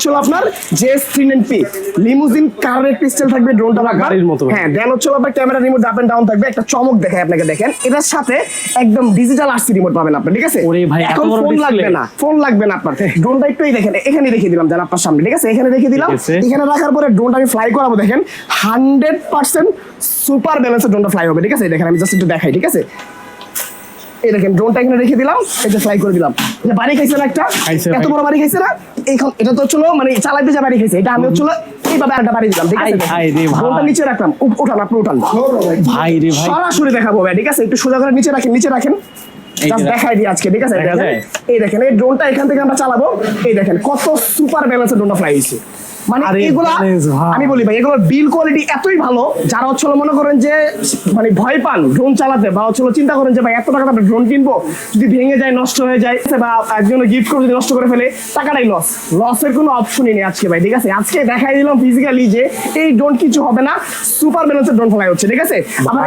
চলো আপনার JS390 limousine কারের পিস্টল থাকবে ড্রোনটা গাড়ির মতো। হ্যাঁ দেন হচ্ছে আপনার camera remote up and down থাকবে, একটা চমক দেখায় আপনাকে, দেখেন এটার সাথে একদম ডিজিটাল আরসি রিমোট পাবেন আপনি, ঠিক আছে? ওরে ভাই, এত এখন বড় ফোন display। লাগবে না, ফোন লাগবে না আপনার, ড্রোনটা একটু এই দেখেন এখানে রেখে দিলাম জান আপনার সামনে, ঠিক আছে? এখানে রেখে দিলাম, ঠিক আছে। এখানে রাখার পরে ড্রোনটা আমি ফ্লাই করাবো, দেখেন 100% সুপার ব্যালেন্সের ড্রোনটা ফ্লাই হবে, ঠিক আছে? দেখেন আমি জাস্ট একটু দেখাই, ঠিক আছে? এই দেখেন ড্রোনটা এখানে রেখে দিলাম, এটা ফ্লাই করে দিলাম। এটা বাড়ি খাইছে না একটা, খাইছে এত ভাই। বড় বাড়ি খাইছে না? এইখান এটা তো হচ্ছিল মানে চালাইতে যা বাড়ি খাইছে, এটা আমি হচ্ছিল এইভাবে একটা বাড়ি দিলাম, ঠিক আছে? ভাই রে ভাই। ড্রোনটা নিচে রাখলাম, উঠান আপনি উঠান, ভাই রে ভাই, সরাসরি দেখাবো ভাই, ঠিক আছে? একটু সোজা করে নিচে রাখেন, নিচে রাখেন, এই Just যে দেখাই দিই আজকে, ঠিক আছে? দেখা দেখেন, যায়? এই দেখেন এই ড্রোনটা এখান থেকে আমরা চালাবো, এই দেখেন কত সুপার ব্যালেন্সের ড্রোনটা ফ্লাই হয়েছে। মানে আরে এগুলা balance ভাই। আমি বলি ভাই, এগুলোর বিল কোয়ালিটি এতই ভালো, যারা হচ্ছে মনে করেন যে মানে ভয় পান ড্রোন চালাতে, বা হচ্ছে চিন্তা করেন যে ভাই এত টাকা আমরা ড্রোন কিনবো, যদি ভেঙে যায় নষ্ট হয়ে যায়, বা একজন গিফট করে যদি নষ্ট করে ফেলে, টাকাটাই লসের কোনো অপশনই নেই আজকে ভাই, ঠিক আছে? আজকে দেখাই দিলাম ফিজিক্যালি যে এই ড্রোন কিছু হবে না, সুপার ব্যালেন্সের ড্রোন ফ্লাই হচ্ছে, ঠিক আছে? আমার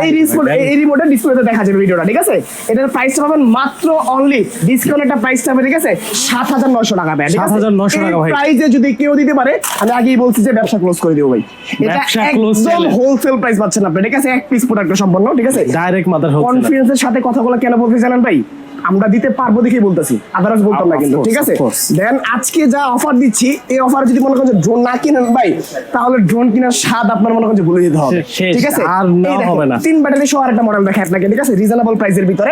এই রিমোটের ডিসপ্লেতে দেখা যাবে ভিডিওটা, ঠিক আছে? এটার প্রাইসটা পাবেন মাত্র অনলি ডিসকাউন্ট একটা প্রাইসটা হবে, ঠিক আছে? 7,900 টাকা ভাই, ঠিক আছে? 7,900 টাকা ভাই। প্রাইসে যদি কেউ দিতে পারে, আমি আগেই বলছি যে ব্যবসা ক্লোজ করে দেবো ভাই। এটা ব্যবসা close একদম sale এ। হোলসেল প্রাইস পাচ্ছেন আপনি, ঠিক আছে? এক পিস প্রোডাক্ট সম্পন্ন, ঠিক আছে? ডাইরেক্ট মাদার হোক। কনফিডেন্সের সাথে কথাগুলো কেন বলতে জানেন ভাই? আমরা দিতে পারবো দেখেই বলতেছি, আদারস বলতাম না Of কিন্তু, course, ঠিক আছে? of course. দেন আজকে যা অফার দিচ্ছি, এই অফারে যদি মনে করেন যে ড্রোন না কিনেন ভাই, তাহলে ড্রোন কেনার স্বাদ আপনার মনে করেন যে ভুলে যেতে হবে, শেষ, ঠিক আছে? আর নেওয়া এই দেখেন, হবে না। 3 ব্যাটারি সহ আরেকটা মডেল দেখে আপনাকে, ঠিক আছে? রিজনেবল প্রাইসের ভিতরে